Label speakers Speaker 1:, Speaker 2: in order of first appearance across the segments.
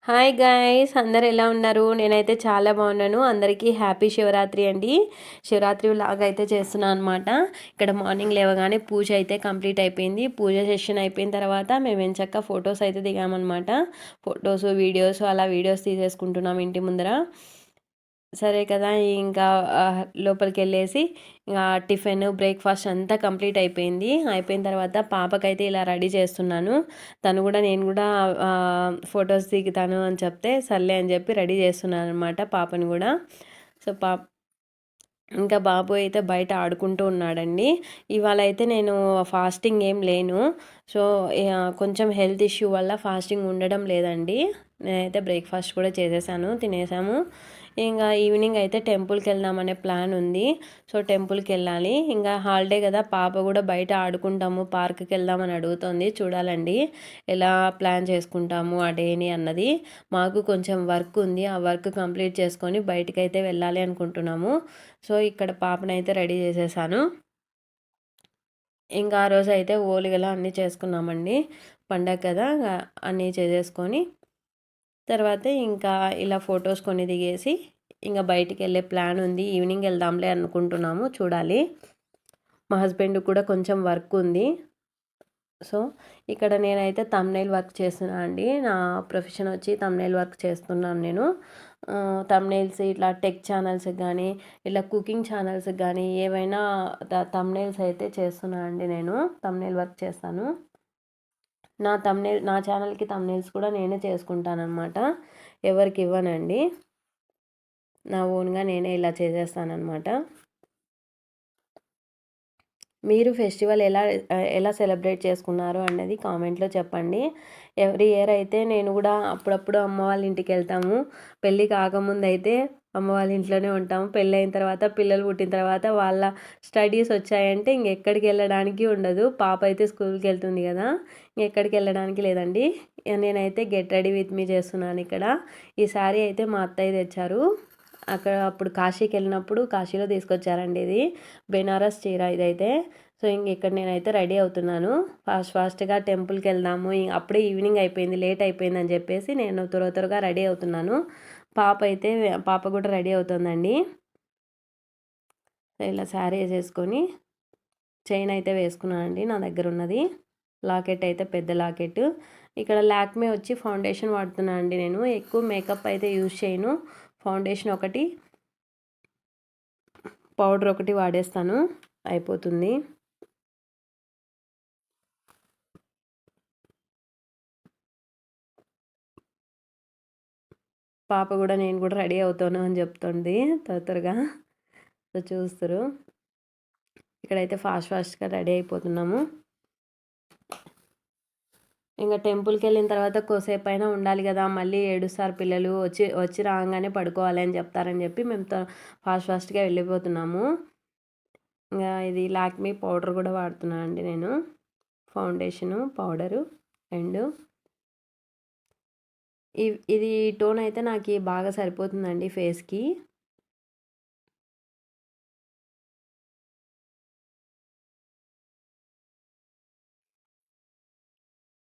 Speaker 1: Hi guys, అందరు ఎలా ఉన్నారు? నేనైతే చాలా బాగున్నాను. అందరికీ హ్యాపీ శివరాత్రి అండి. శివరాత్రి లాగా అయితే చేస్తున్నాను అనమాట. ఇక్కడ మార్నింగ్ లేవగానే పూజ అయితే కంప్లీట్ అయిపోయింది. పూజ సెషన్ అయిపోయిన తర్వాత మేము ఎంచక్క ఫొటోస్ అయితే దిగామన్నమాట. ఫొటోస్, వీడియోస్, అలా వీడియోస్ తీసేసుకుంటున్నాం ఇంటి ముందర. సరే కదా, ఇంకా లోపలికి వెళ్ళేసి ఇంకా టిఫిన్, బ్రేక్ఫాస్ట్ అంతా కంప్లీట్ అయిపోయింది. అయిపోయిన తర్వాత పాపకైతే ఇలా రెడీ చేస్తున్నాను. తను కూడా నేను కూడా ఫొటోస్ దిగుతాను అని చెప్తే సర్లే అని చెప్పి రెడీ చేస్తున్నాను అనమాట పాపని కూడా. సో ఇంకా బాబు అయితే బయట ఆడుకుంటూ ఉన్నాడండి. ఇవాళ అయితే నేను ఫాస్టింగ్ ఏం లేను. సో కొంచెం హెల్త్ ఇష్యూ వల్ల ఫాస్టింగ్ ఉండడం లేదండి. నేనైతే బ్రేక్ఫాస్ట్ కూడా చేసేసాను, తినేసాము. ఇంకా ఈవినింగ్ అయితే టెంపుల్కి వెళ్దామనే ప్లాన్ ఉంది. సో టెంపుల్కి వెళ్ళాలి. ఇంకా హాలిడే కదా, పాప కూడా బయట ఆడుకుంటాము, పార్క్కి వెళ్దామని అడుగుతుంది. చూడాలండి ఎలా ప్లాన్ చేసుకుంటాము ఆ డేని అన్నది. మాకు కొంచెం వర్క్ ఉంది, ఆ వర్క్ కంప్లీట్ చేసుకొని బయటకైతే వెళ్ళాలి అనుకుంటున్నాము. సో ఇక్కడ పాపనైతే రెడీ చేసేసాను. ఇంకా ఆ రోజు అయితే ఓలిగలు అన్నీ చేసుకున్నామండి. పండగ కదా, అన్నీ చేసేసుకొని తర్వాత ఇంకా ఇలా ఫొటోస్ కొన్ని దిగేసి ఇంకా బయటికి వెళ్ళే ప్లాన్ ఉంది. ఈవినింగ్ వెళ్దాంలే అనుకుంటున్నాము, చూడాలి. మా హస్బెండ్ కూడా కొంచెం వర్క్ ఉంది. సో ఇక్కడ నేనైతే తమ్నైల్ వర్క్ చేస్తున్నాను అండి. నా ప్రొఫెషన్ వచ్చి తమ్నైల్ వర్క్ చేస్తున్నాను నేను. తమ్నైల్స్ ఇట్లా టెక్ ఛానల్స్కి కానీ, ఇలా కుకింగ్ ఛానల్స్కి కానీ ఏవైనా తమ్నైల్స్ అయితే చేస్తున్నాను అండి. నేను తమ్నైల్ వర్క్ చేస్తాను. నా ఛానల్కి తమ్నైల్స్ కూడా నేనే చేసుకుంటానన్నమాట. ఎవరికి ఇవ్వనండి, నా ఓన్గా నేనే ఇలా చేసేస్తానన్నమాట. మీరు ఫెస్టివల్ ఎలా ఎలా సెలబ్రేట్ చేసుకున్నారు అన్నది కామెంట్లో చెప్పండి. ఎవ్రీ ఇయర్ అయితే నేను కూడా అప్పుడప్పుడు అమ్మ వాళ్ళ ఇంటికి వెళ్తాము. పెళ్ళి కాకముందు అయితే అమ్మ వాళ్ళ ఇంట్లోనే ఉంటాము. పెళ్ళి అయిన తర్వాత, పిల్లలు పుట్టిన తర్వాత వాళ్ళ స్టడీస్ వచ్చాయంటే ఇంకెక్కడికి వెళ్ళడానికి ఉండదు. పాప అయితే స్కూల్కి వెళ్తుంది కదా, ఇంకెక్కడికి వెళ్ళడానికి లేదండి. నేనైతే గెట్ రెడీ విత్ మీ చేస్తున్నాను ఇక్కడ. ఈ శారీ అయితే మా అత్తయ్య తెచ్చారు. అక్కడ అప్పుడు కాశీకి వెళ్ళినప్పుడు కాశీలో తీసుకొచ్చారండి. ఇది బెనారస్ చీర ఇదైతే. సో ఇక్కడ నేనైతే రెడీ అవుతున్నాను. ఫాస్ట్గా టెంపుల్కి వెళ్దాము, అప్పుడే ఈవినింగ్ అయిపోయింది, లేట్ అయిపోయింది అని చెప్పేసి నేను త్వరగా రెడీ అవుతున్నాను. పాప కూడా రెడీ అవుతుందండి. ఇలా శారీ వేసేసుకొని చైన్ అయితే వేసుకున్నానండి, నా దగ్గర ఉన్నది. లాకెట్ అయితే పెద్ద లాకెట్. ఇక్కడ లాక్మే వచ్చి ఫౌండేషన్ వాడుతున్నాను అండి. నేను ఎక్కువ మేకప్ అయితే యూజ్ చేయను. ఫౌండేషన్ ఒకటి, పౌడర్ ఒకటి వాడేస్తాను, అయిపోతుంది. పాప కూడా నేను కూడా రెడీ అవుతాను అని చెప్తుంది త్వరగా. సో చూస్తారు. ఇక్కడైతే ఫాస్ట్గా రెడీ అయిపోతున్నాము. ఇంకా టెంపుల్కి వెళ్ళిన తర్వాత కోసేపు అయినా ఉండాలి కదా, మళ్ళీ ఏడుస్తారు పిల్లలు, వచ్చి రాగానే పడుకోవాలి అని చెప్తారని చెప్పి మేము ఫాస్ట్గా వెళ్ళిపోతున్నాము. ఇంకా ఇది లాక్మీ పౌడర్ కూడా వాడుతున్నాను అండి నేను. ఫౌండేషను, పౌడరు, అండ్ ఇది టోన్ అయితే నాకు బాగా సరిపోతుందండి ఫేస్కి.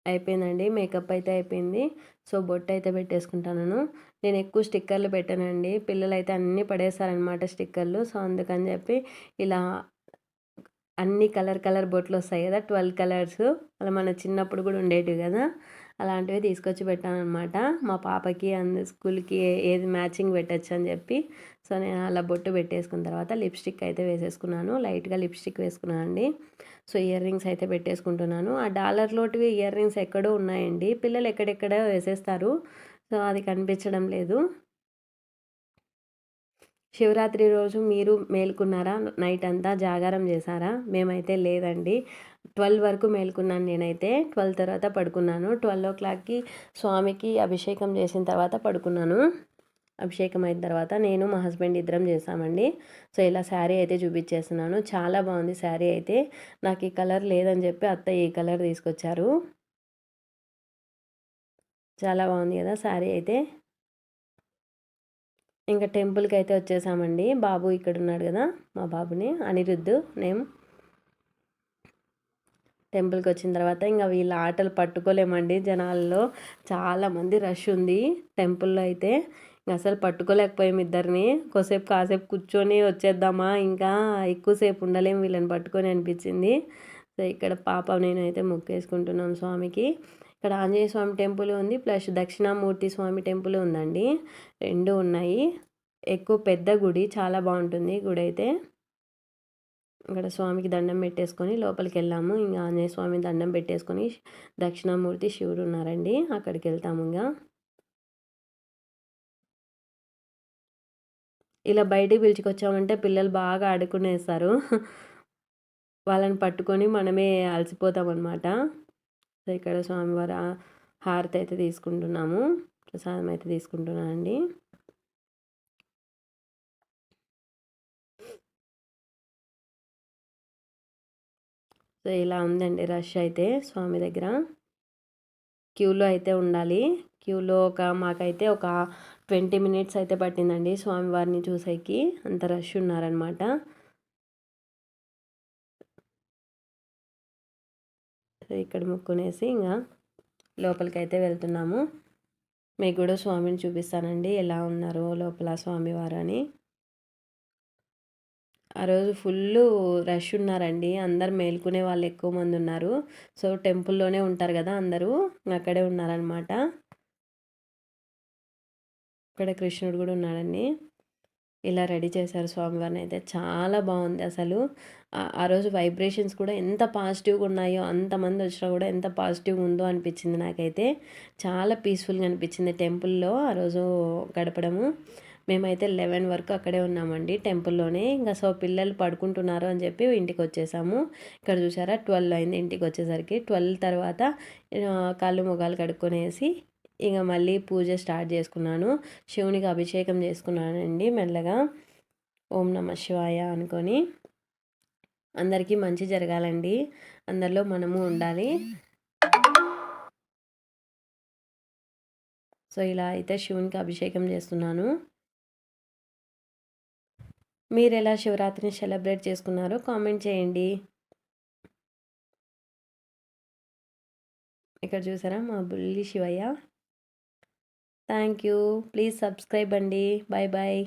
Speaker 1: అయిపోయిందండి, మేకప్ అయితే అయిపోయింది. సో బొట్టు అయితే పెట్టేసుకుంటాను. నేను ఎక్కువ స్టిక్కర్లు పెట్టానండి, పిల్లలు అయితే అన్నీ పడేస్తారనమాట స్టిక్కర్లు. సో అందుకని చెప్పి ఇలా అన్ని కలర్ బొట్లు వస్తాయి కదా, 12 కలర్స్, అలా మన చిన్నప్పుడు కూడా ఉండేటివి కదా, అలాంటివి తీసుకొచ్చి పెట్టాను అనమాట. మా పాపకి స్కూల్కి ఏది మ్యాచింగ్ పెట్టచ్చు అని చెప్పి. సో నేను అలా బొట్టు పెట్టేసుకున్న తర్వాత లిప్స్టిక్ అయితే వేసేసుకున్నాను, లైట్గా లిప్స్టిక్ వేసుకున్నాను అండి. సో ఇయర్ రింగ్స్ అయితే పెట్టేసుకుంటున్నాను. ఆ డాలర్ లోటివి ఇయర్ రింగ్స్ ఎక్కడో ఉన్నాయండి, పిల్లలు ఎక్కడెక్కడో వేసేస్తారు. సో అది కనిపించడం లేదు. శివరాత్రి రోజు మీరు మేలుకున్నారా? నైట్ అంతా జాగారం చేశారా? మేమైతే లేదండి, 12 వరకు మేలుకున్నాను నేనైతే. 12 తర్వాత పడుకున్నాను. 12 స్వామికి అభిషేకం చేసిన తర్వాత పడుకున్నాను. అభిషేకం అయిన తర్వాత నేను మా హస్బెండ్ ఇద్దరం చేసామండి. సో ఇలా శారీ అయితే చూపించేస్తున్నాను. చాలా బాగుంది శారీ అయితే. నాకు ఈ కలర్ లేదని చెప్పి అత్త ఈ కలర్ తీసుకొచ్చారు. చాలా బాగుంది కదా శారీ అయితే. ఇంకా టెంపుల్కి అయితే వచ్చేసామండి. బాబు ఇక్కడ ఉన్నాడు కదా, మా బాబుని అనిరుద్ధు నేమ్. టెంపుల్కి వచ్చిన తర్వాత ఇంకా వీళ్ళ ఆటలు పట్టుకోలేమండి. జనాల్లో చాలామంది రష్ ఉంది టెంపుల్లో అయితే. అసలు పట్టుకోలేకపోయాం ఇద్దరిని. కొద్దిసేపు కాసేపు కూర్చొని వచ్చేద్దామా, ఇంకా ఎక్కువసేపు ఉండలేము వీళ్ళని పట్టుకొని అనిపించింది. సో ఇక్కడ పాప నేనైతే మొక్కేసుకుంటున్నాం స్వామికి. ఇక్కడ ఆంజనేయ స్వామి టెంపుల్ ఉంది, ప్లస్ దక్షిణామూర్తి స్వామి టెంపుల్ ఉందండి. రెండు ఉన్నాయి. ఎక్కువ పెద్ద గుడి, చాలా బాగుంటుంది గుడి అయితే. ఇక్కడ స్వామికి దండం పెట్టేసుకొని లోపలికి వెళ్ళాము. ఇంకా ఆంజనేయ స్వామి దండం పెట్టేసుకొని దక్షిణామూర్తి శివుడు ఉన్నారండి, అక్కడికి వెళ్తాము. ఇంకా ఇలా బయటికి పిలుచుకొచ్చామంటే పిల్లలు బాగా ఆడుకునేస్తారు. వాళ్ళని పట్టుకొని మనమే అలసిపోతాం అనమాట. సో ఇక్కడ స్వామివారి హారతి అయితే తీసుకుంటున్నాము, ప్రసాదం అయితే తీసుకుంటున్నానండి. సో ఇలా ఉందండి రష్ అయితే స్వామి దగ్గర. క్యూలో అయితే ఉండాలి. క్యూలో మాకైతే ఒక 20 మినిట్స్ అయితే పట్టిందండి స్వామివారిని చూసేకి, అంత రష్ ఉన్నారనమాట. సో ఇక్కడ ముక్కునేసి ఇంకా లోపలికి అయితే వెళ్తున్నాము. మీకు కూడా స్వామిని చూపిస్తానండి ఎలా ఉన్నారో లోపల స్వామివారు అని. ఆ రోజు ఫుల్లు రష్ ఉన్నారండి, అందరు మేల్కునే వాళ్ళు ఎక్కువ మంది ఉన్నారు. సో టెంపుల్లోనే ఉంటారు కదా అందరూ, అక్కడే ఉన్నారనమాట. ఇక్కడ కృష్ణుడు కూడా ఉన్నాడండి. ఇలా రెడీ చేశారు స్వామివారిని అయితే, చాలా బాగుంది అసలు. ఆ రోజు వైబ్రేషన్స్ కూడా ఎంత పాజిటివ్గా ఉన్నాయో, అంతమంది వచ్చినా కూడా ఎంత పాజిటివ్గా ఉందో అనిపించింది నాకైతే. చాలా పీస్ఫుల్గా అనిపించింది టెంపుల్లో ఆ రోజు గడపడము. మేమైతే 11 వరకు అక్కడే ఉన్నామండి టెంపుల్లోనే. ఇంకా సో పిల్లలు పడుకుంటున్నారు అని చెప్పి ఇంటికి వచ్చేసాము. ఇక్కడ చూసారా 12 అయింది ఇంటికి వచ్చేసరికి. 12 తర్వాత కాళ్ళు మొగాలు కడుక్కొనేసి ఇక మళ్ళీ పూజ స్టార్ట్ చేసుకున్నాను. శివునికి అభిషేకం చేసుకున్నానండి మెల్లగా, ఓం నమ శివాయ అనుకొని. అందరికీ మంచి జరగాలండి, అందరిలో మనము ఉండాలి. సో ఇలా అయితే శివునికి అభిషేకం చేస్తున్నాను. మీరు ఎలా శివరాత్రిని సెలబ్రేట్ చేసుకున్నారో కామెంట్ చేయండి. ఇక్కడ చూసారా మా బుల్లి Shivayya. Thank you. Please subscribe అండి. Bye bye.